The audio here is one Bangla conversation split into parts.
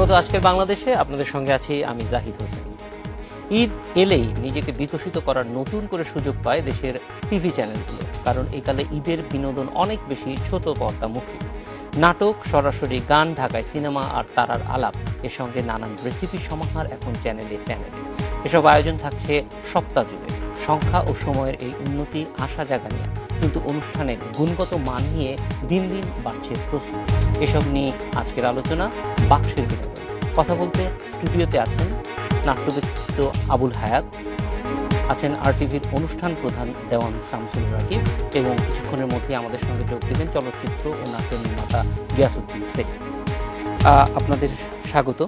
স্বাগত আজকের বাংলাদেশে। আপনাদের সঙ্গে আছি আমি জাহিদ হোসেন। ঈদ এলেই নিজেকে বিকশিত করার নতুন করে সুযোগ পায় দেশের টিভি চ্যানেলগুলো, কারণ একালে ঈদের বিনোদন অনেক বেশি ছোট পর্দামুখী। নাটক, সরাসরি গান, ঢাকায় সিনেমা আর তারার আলাপ, এর সঙ্গে নানান রেসিপি সমাহার এখন চ্যানেলে চ্যানেলে। এসব আয়োজন থাকছে সপ্তাহ জুড়ে। সংখ্যা ও সময়ের এই উন্নতি আশা জাগানিয়া, কিন্তু অনুষ্ঠানের গুণগত মান নিয়ে দিন দিন বাড়ছে প্রশ্ন। এসব নিয়ে আজকের আলোচনা বাক্সের বিনোদন। কথা বলতে স্টুডিওতে আছেন নাট্য ব্যক্তিত্ব আবুল হায়াত, আছেন আরটিভির অনুষ্ঠান প্রধান দেওয়ান শামসুল রাকিব, এবং কিছুক্ষণের মধ্যে আমাদের সঙ্গে যোগ দেবেন চলচ্চিত্র ও নাট্য নির্মাতা গিয়াসউদ্দিন সেলিম। আপনাদের স্বাগত।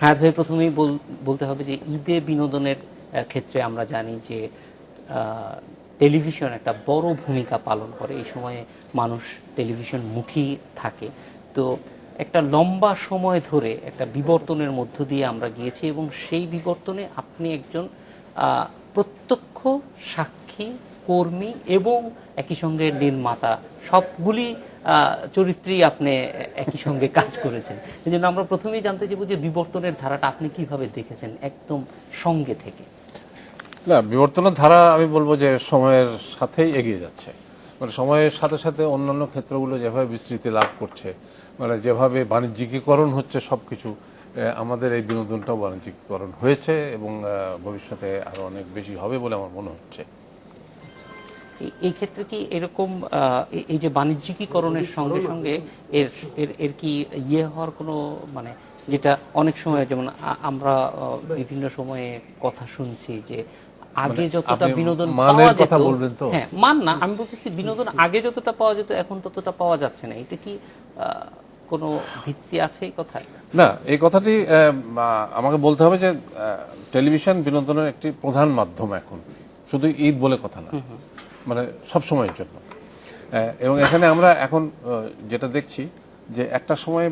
হায়াত ভাই, প্রথমেই বলতে হবে যে ঈদে বিনোদনের ক্ষেত্রে আমরা জানি যে টেলিভিশন একটা বড় ভূমিকা পালন করে। এই সময়ে মানুষ টেলিভিশন মুখী থাকে। তো একটা লম্বা সময় ধরে একটা বিবর্তনের মধ্য দিয়ে আমরা গিয়েছি, এবং সেই বিবর্তনে আপনি একজন প্রত্যক্ষ সাক্ষী, কর্মী এবং একই সঙ্গে নির্মাতা, সবগুলি চরিত্রেই আপনি একই সঙ্গে কাজ করেছেন। এই জন্য আমরা প্রথমেই জানতে চাইব যে বিবর্তনের ধারাটা আপনি কিভাবে দেখেছেন একদম সঙ্গে থেকে। না, বিবর্তনের ধারা আমি বলবো যে সময়ের সাথেই এগিয়ে যাচ্ছে। মানে সময়ের সাথে সাথে অন্যান্য ক্ষেত্রগুলো যেভাবে বিস্তৃতি লাভ করছে, মানে যেভাবে বাণিজ্যিকীকরণ হচ্ছে সব কিছু, আমাদের এই বিনোদনটাও বাণিজ্যিকীকরণ হয়েছে এবং ভবিষ্যতে আরও অনেক বেশি হবে বলে আমার মনে হচ্ছে। এই ক্ষেত্রে কি এরকম এই যে বাণিজ্যিকীকরণের সঙ্গে সঙ্গে এর এর এর কি হওয়ার কোনো, মানে যেটা অনেক সময় যেমন আমরা বিভিন্ন সময়ে কথা শুনছি যে আগে যতটা বিনোদন পাওয়া যেত, হ্যাঁ মান না, আমি বলতেছি বিনোদন আগে যতটা পাওয়া যেত এখন ততটা পাওয়া যাচ্ছে না। এটা কি কোনো ভিত্তি আছে এই কথায়? না, এই কথাটি আমাকে বলতে হবে যে টেলিভিশন বিনোদনের একটি প্রধান মাধ্যম এখন, শুধু ঈদ বলে কথা না, মানে সব সময়ের জন্য। এবং এখানে আমরা এখন যেটা দেখছি যে একটা সময়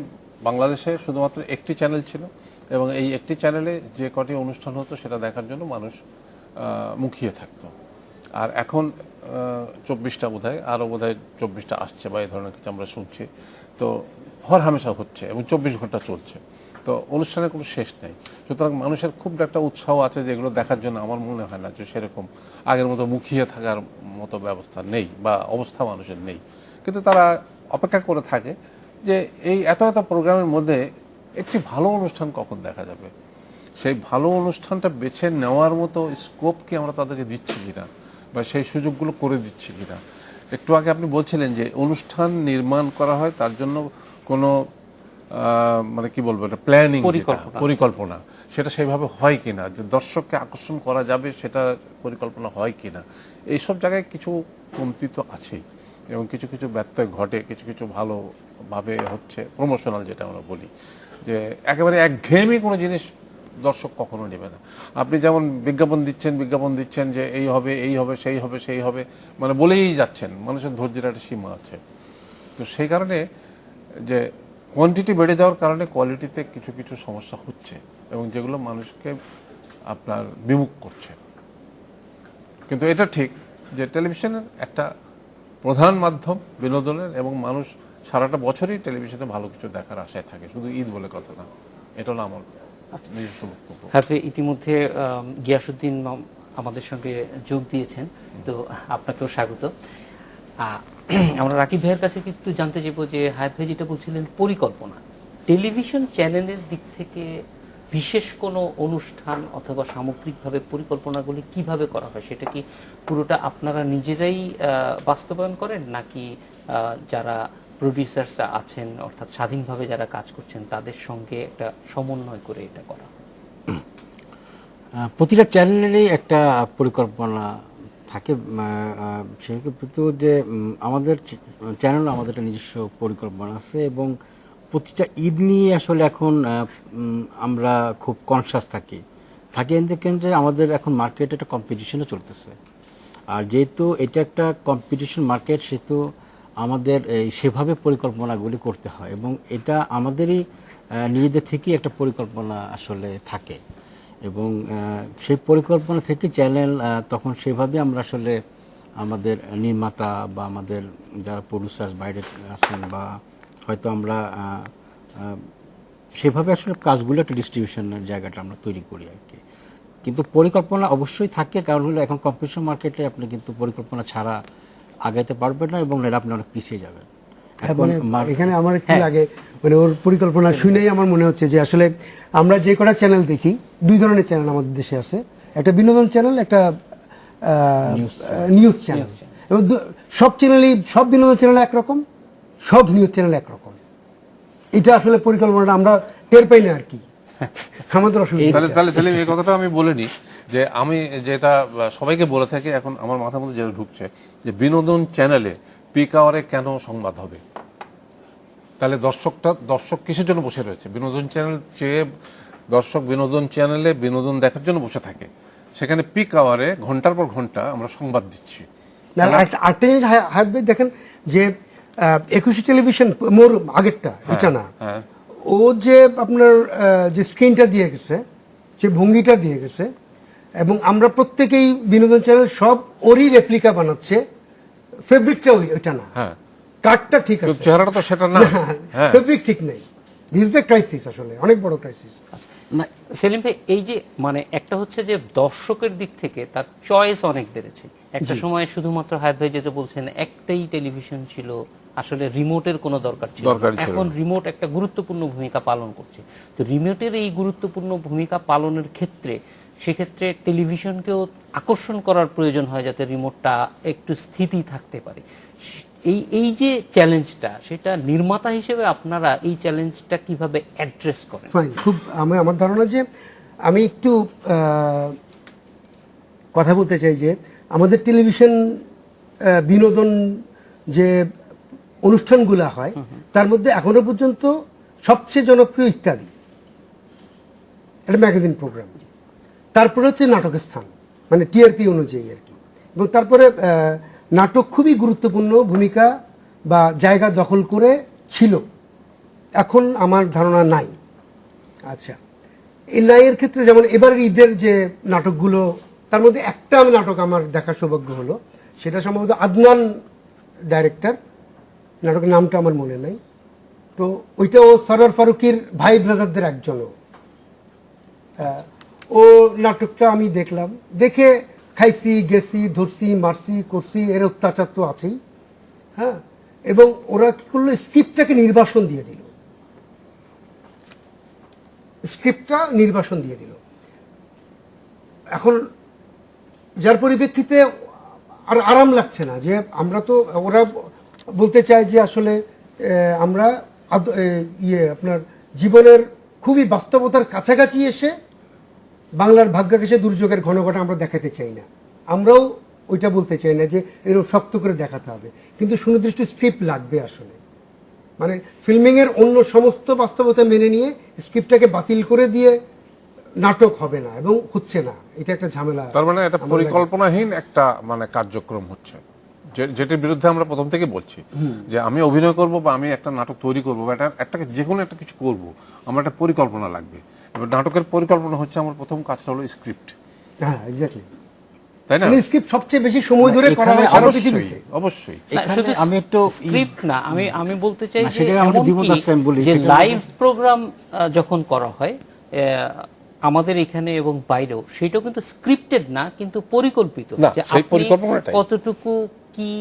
বাংলাদেশে শুধুমাত্র একটি চ্যানেল ছিল, এবং এই একটি চ্যানেলে যে কটি অনুষ্ঠান হতো সেটা দেখার জন্য মানুষ মুখিয়ে থাকতো। আর এখন 24টা বোধহয়, আরও বোধহয় 24টা আসছে বা এই ধরনের কিছু আমরা শুনছি। তো হর হামেশা হচ্ছে এবং 24 ঘন্টা চলছে, তো অনুষ্ঠানের কোনো শেষ নেই। সুতরাং মানুষের খুব একটা উৎসাহ আছে যেগুলো দেখার জন্য। আমার মনে হয় না যে সেরকম আগের মতো মুখিয়ে থাকার মতো ব্যবস্থা নেই বা অবস্থা মানুষের নেই, কিন্তু তারা অপেক্ষা করে থাকে যে এই এত এত প্রোগ্রামের মধ্যে একটি ভালো অনুষ্ঠান কখন দেখা যাবে। সেই ভালো অনুষ্ঠানটা বেছে নেওয়ার মতো স্কোপ কি আমরা তাদেরকে দিচ্ছি কিনা, বা সেই সুযোগগুলো করে দিচ্ছি কিনা। একটু আগে আপনি বলছিলেন যে অনুষ্ঠান নির্মাণ করা হয়, তার জন্য কোনো মানে কি বলবো, একটা প্ল্যানিং, পরিকল্পনা, সেটা সেইভাবে হয় কিনা, যে দর্শককে আকর্ষণ করা যাবে সেটা পরিকল্পনা হয় কিনা। এইসব জায়গায় কিছু কমতি তো আছেই, এবং কিছু কিছু ব্যত্যয় ঘটে, কিছু কিছু ভালোভাবে হচ্ছে প্রমোশনাল, যেটা আমরা বলি যে একেবারে একঘেয়েমি কোনো জিনিস দর্শক কখনো নেবে না। আপনি যেমন বিজ্ঞাপন দিচ্ছেন যে এই হবে, এই হবে, সেই হবে, সেই হবে, মানে বলেই যাচ্ছেন। মানুষের ধৈর্যের একটা সীমা আছে। তো সেই কারণে যে কোয়ান্টিটি বেড়ে যাওয়ার কারণে কোয়ালিটিতে কিছু কিছু সমস্যা হচ্ছে, এবং যেগুলো মানুষকে আপনার বিমুখ করছে। কিন্তু এটা ঠিক যে টেলিভিশনের একটা প্রধান মাধ্যম বিনোদনের, এবং মানুষ সারাটা বছরই টেলিভিশনে ভালো কিছু দেখার আশায় থাকে, শুধু ঈদ বলে কথা না। এটা হলো আমার নিজস্ব বক্তব্য। হ্যাঁ, ইতিমধ্যে গিয়াসউদ্দিন আমাদের সঙ্গে যোগ দিয়েছেন, তো আপনাকেও স্বাগত। আমরা রাকিব ভাইয়ের কাছে একটু জানতে চাইবো যে হায়াত ভাই যেটা বলছিলেন পরিকল্পনা, টেলিভিশন চ্যানেলের দিক থেকে বিশেষ কোনো অনুষ্ঠান অথবা সামগ্রিকভাবে পরিকল্পনাগুলি কিভাবে করা হয়, সেটা কি পুরোটা আপনারা নিজেরাই বাস্তবায়ন করেন, নাকি যারা প্রডিউসার্স আছেন অর্থাৎ স্বাধীনভাবে যারা কাজ করছেন তাদের সঙ্গে একটা সমন্বয় করে এটা করা? প্রতিটা চ্যানেলেরই একটা পরিকল্পনা থাকে। সেক্ষেত্রে যে আমাদের চ্যানেল, আমাদের একটা নিজস্ব পরিকল্পনা আছে, এবং প্রতিটা ঈদ নিয়ে আসলে এখন আমরা খুব কনসাস থাকি কিন্তু আমাদের এখন মার্কেটে একটা কম্পিটিশনও চলতেছে। আর যেহেতু এটা একটা কম্পিটিশন মার্কেট, সেহেতু আমাদের সেভাবে পরিকল্পনাগুলি করতে হয়, এবং এটা আমাদেরই নিজেদের থেকেই একটা পরিকল্পনা আসলে থাকে, এবং সেই পরিকল্পনা থেকে চ্যানেল তখন সেভাবে আমরা আসলে আমাদের নির্মাতা বা আমাদের যারা প্রডিউসার বাইরে আছেন, বা হয়তো আমরা সেভাবে আসলে কাজগুলো একটা ডিস্ট্রিবিউশনের জায়গাটা আমরা তৈরি করি আর কি। কিন্তু পরিকল্পনা অবশ্যই থাকে, কারণ হলো এখন কম্পিটিশন মার্কেটে আপনি কিন্তু পরিকল্পনা ছাড়া আগাইতে পারবেন না, এবং নাহলে আপনি অনেক পিছিয়ে যাবেন। এখন এখানে আমার একটু লাগে, মানে ওর পরিকল্পনা শুনেই আমার মনে হচ্ছে যে আসলে আমরা যে কটা চ্যানেল দেখি, দুই ধরনের চ্যানেল আমাদের দেশে আছে, একটা বিনোদন চ্যানেল, একটা নিউজ চ্যানেল। এবং সব চ্যানেলই, সব বিনোদন চ্যানেল একরকম, সব নিউজ চ্যানেল একরকম। এটা আসলে পরিকল্পনাটা আমরা টের পাই না আর কি, আমাদের অসুবিধা। তাহলে সেলিম, এই কথাটা আমি বলিনি যে আমি যেটা সবাইকে বলে থাকি, এখন আমার মাথার মধ্যে যেটা ঢুকছে যে বিনোদন চ্যানেলে পিক আওয়ারে কেন সংবাদ হবে? তাহলে দর্শক কিসের জন্য বসে রয়েছে? বিনোদন চ্যানেল চেয়ে দর্শক বিনোদন চ্যানেলে বিনোদন দেখার জন্য বসে থাকে, সেখানে পিক আওয়ারে ঘন্টার পর ঘন্টা আমরা সংবাদ দিচ্ছি। আরেকটা জিনিস হাসবে, দেখেন যে 21 টেলিভিশন মোর আগেরটা, এটা না, ও যে আপনার যে স্ক্রিনটা দিয়ে গেছে, যে ভঙ্গিটা দিয়ে গেছে, এবং আমরা প্রত্যেকেই বিনোদন চ্যানেল সব ওরই রেপ্লিকা বানাচ্ছে, ফেব্রিকটা ওইটা না, কাটটা ঠিক আছে, চেহারাটা তো সেটা না, ফেব্রিক ঠিক নেই। দিস ইজ দ্য ক্রাইসিস, আসলে অনেক বড় ক্রাইসিস। না সেলিম ভাই, এই যে মানে একটা হচ্ছে যে দর্শকের দিক থেকে তার চয়েস অনেক বেড়েছে। একটা সময় শুধুমাত্র হায়াত ভাই যেটা বলছেন, একটাই টেলিভিশন ছিল, আসলে রিমোটের কোনো দরকার ছিল না। এখন রিমোট একটা গুরুত্বপূর্ণ ভূমিকা পালন করছে। তো রিমোটের এই গুরুত্বপূর্ণ ভূমিকা পালনের ক্ষেত্রে, সেক্ষেত্রে টেলিভিশনকেও আকর্ষণ করার প্রয়োজন হয় যাতে রিমোটটা একটু স্থিতি থাকতে পারে। এই যে চ্যালেঞ্জটা, সেটা নির্মাতা হিসেবে আপনারা এই চ্যালেঞ্জটা কিভাবে অ্যাড্রেস করেন? ফাইন, খুব আমার ধারণা যে আমি একটু কথা বলতে চাই যে আমাদের টেলিভিশন বিনোদন যে অনুষ্ঠানগুলো হয়, তার মধ্যে এখনো পর্যন্ত সবচেয়ে জনপ্রিয় ইত্যাদি, একটা ম্যাগাজিন প্রোগ্রাম। তারপরে হচ্ছে নাটকের স্থান, মানে টিআরপি অনুযায়ী আর কি। এবং তারপরে নাটক খুবই গুরুত্বপূর্ণ ভূমিকা বা জায়গা দখল করে ছিল, এখন আমার ধারণা নাই। আচ্ছা, এই নাইয়ের ক্ষেত্রে যেমন এবারের ঈদের যে নাটকগুলো, তার মধ্যে একটা নাটক আমার দেখার সৌভাগ্য হলো, সেটা সম্ভবত আদনান ডাইরেক্টর, নাটকের নামটা আমার মনে নাই। তো ওইটাও সরোয়ার ফারুকীর ভাই ব্রাদারদের একজনও। ও নাটকটা আমি দেখলাম, দেখে খাইছি, গেছি, ধরছি, মারছি, করছি, এর অত্যাচার তো আছেই। হ্যাঁ, এবং ওরা কি করলো, স্ক্রিপ্টটাকে নির্বাসন দিয়ে দিল, স্ক্রিপ্টটা নির্বাসন দিয়ে দিল। এখন যার পরিপ্রেক্ষিতে আর আরাম লাগছে না, যে আমরা তো, ওরা বলতে চায় যে আসলে আমরা আপনার জীবনের খুবই বাস্তবতার কাছাকাছি এসে বাংলার ভাগ্যাকাশে দুর্যোগের ঘনঘটা আমরা দেখাতে চাই না, আমরাও ওইটা বলতে চাই না যে এরকম শক্ত করে দেখাতে হবে, কিন্তু সুনির্দিষ্ট স্ক্রিপ্ট লাগবে আসলে। মানে ফিল্মিংয়ের অন্য সমস্ত বাস্তবতা মেনে নিয়ে স্ক্রিপ্টটাকে বাতিল করে দিয়ে নাটক হবে না, এবং হচ্ছে না, এটা একটা ঝামেলা। তার মানে এটা পরিকল্পনাহীন একটা মানে কার্যক্রম হচ্ছে, যেটির বিরুদ্ধে আমরা প্রথম থেকে বলছি যে আমি অভিনয় করব বা আমি একটা নাটক তৈরি করবো বা একটা যে কোনো একটা কিছু করব, আমার একটা পরিকল্পনা লাগবে। এবার নাটকের পরিকল্পনা হচ্ছে আমার প্রথম কাজটা হলো স্ক্রিপ্ট। হ্যাঁ, এক্স্যাক্টলি, তাই না? স্ক্রিপ্ট সবচেয়ে বেশি সময় ধরে করা হয় সারা পৃথিবীতে। অবশ্যই শুধু আমি একটু স্ক্রিপ্ট না, আমি বলতে চাই যে এমনকি যে লাইভ প্রোগ্রাম যখন করা হয় আমাদের এখানে এবং বাইরেও, সেটাও কিন্তু স্ক্রিপ্টেড না, কিন্তু পরিকল্পিত, যে আপনি কতটুকু কি।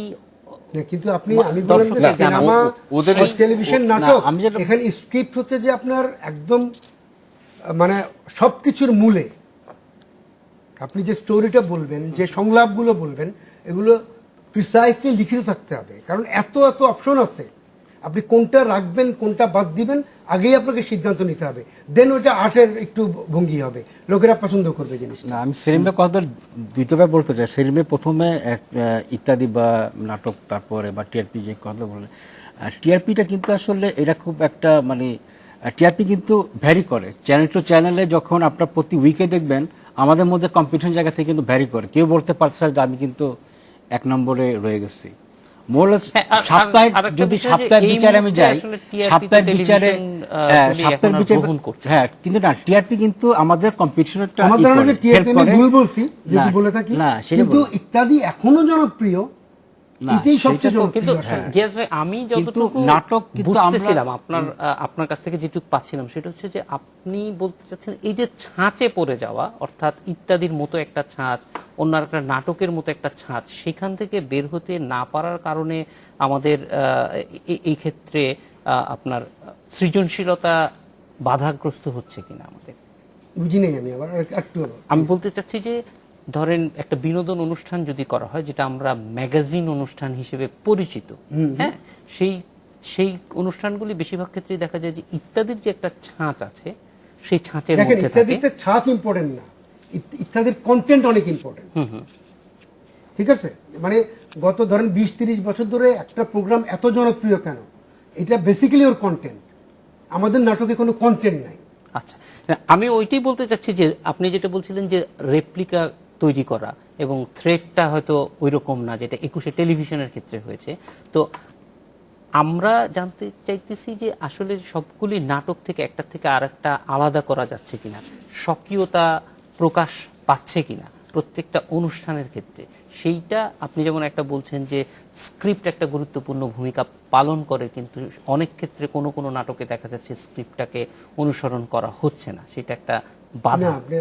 কিন্তু আপনি, আমি বললাম যে সিনেমা, টেলিভিশন, নাটক, এখানে স্ক্রিপ্ট হচ্ছে যে আপনার একদম মানে সবকিছুর মূলে। আপনি যে স্টোরিটা বলবেন, যে সংলাপগুলো বলবেন, এগুলো প্রিসাইজলি লিখিত থাকতে হবে, কারণ এত অপশন আছে, আপনি কোনটা রাখবেন, কোনটা বাদ দিবেন, আগেই আপনাকে সিদ্ধান্ত নিতে হবে। দেন ওইটা আর্টের একটু ভঙ্গি হবে, লোকেরা পছন্দ করবে জিনিসটা। না, আমি সেলিমের কথা দ্বিতীয়বার বলতে চাই। সেলিমে প্রথমে ইত্যাদি বা নাটক, তারপরে বা টিআরপি যে কথা বললেন, টিআরপিটা কিন্তু আসলে এটা খুব একটা মানে, টিআরপি কিন্তু ভ্যারি করে চ্যানেল টু চ্যানেলে। যখন আপনার প্রতি উইকে দেখবেন, আমাদের মধ্যে কম্পিটিশন জায়গা থেকে কিন্তু ভ্যারি করে, কেউ বলতে পারছে যে আমি কিন্তু 1 নম্বরে রয়ে গেছি। যদি সপ্তাহের বিচারে আমি যাই, সপ্তাহের বিচারে হ্যাঁ, কিন্তু না, টিআরপি কিন্তু আমাদের কম্পিটিশনটা ভুল বলছি যদি বলে থাকি, কিন্তু ইত্যাদি এখনো জনপ্রিয়, না, এটাই সবচেয়ে সেটা তো জনপ্রিয় কিন্তু আসলে। গিয়াস ভাই আমি যতটুকু নাটক কিন্তু বুঝতেছিলাম আপনার কাছ থেকে যেটুকু পাচ্ছিলাম সেটা হচ্ছে যে আপনি বলতে চাচ্ছেন এই যে ছাঁচে পড়ে যাওয়া, অর্থাৎ ইত্যাদির মতো একটা ছাঁচ, অন্য একটা নাটকের মতো একটা ছাঁচ, সেখান থেকে বের হতে না পারার কারণে আমাদের এই ক্ষেত্রে আপনার সৃজনশীলতা বাধাগ্রস্ত হচ্ছে কিনা আমাদের। বুঝি নেই আমি আবার একটু আমি বলতে চাচ্ছি যে ধরেন একটা বিনোদন অনুষ্ঠান যদি করা হয়, যেটা আমরা ম্যাগাজিন অনুষ্ঠান হিসেবে পরিচিত, হ্যাঁ, সেই সেই অনুষ্ঠানগুলি বেশিরভাগ ক্ষেত্রেই দেখা যায় যে ইত্যাদির যে একটা ছাঁচ আছে সেই ছাঁচের দেখেন মধ্যে থাকে। ইত্যাদিতে ছাঁচ ইম্পর্টেন্ট না, ইত্যাদির কন্টেন্ট অনেক ইম্পর্টেন্ট। ঠিক আছে, মানে গত ধরেন 20-30 বছর ধরে একটা প্রোগ্রাম এত জনপ্রিয় কেন, এটা বেসিক্যালি ওর কন্টেন্ট। আমাদের নাটকে কোনো কন্টেন্ট নাই। আচ্ছা, আমি ওইটাই বলতে চাচ্ছি যে আপনি যেটা বলছিলেন যে রেপ্লিকা তৈরি করা এবং থ্রেডটা হয়তো ওই রকম না যেটা 21শে টেলিভিশনের ক্ষেত্রে হয়েছে। তো আমরা জানতে চাইতেছি যে আসলে সবগুলি নাটক থেকে একটা থেকে আরেকটা আলাদা করা যাচ্ছে কিনা, স্বকীয়তা প্রকাশ পাচ্ছে কিনা প্রত্যেকটা অনুষ্ঠানের ক্ষেত্রে। সেইটা আপনি যেমন একটা বলছেন যে স্ক্রিপ্ট একটা গুরুত্বপূর্ণ ভূমিকা পালন করে, কিন্তু অনেক ক্ষেত্রে কোনো কোনো নাটকে দেখা যাচ্ছে স্ক্রিপ্টটাকে অনুসরণ করা হচ্ছে না, সেটা একটা বাধা। না, আপনি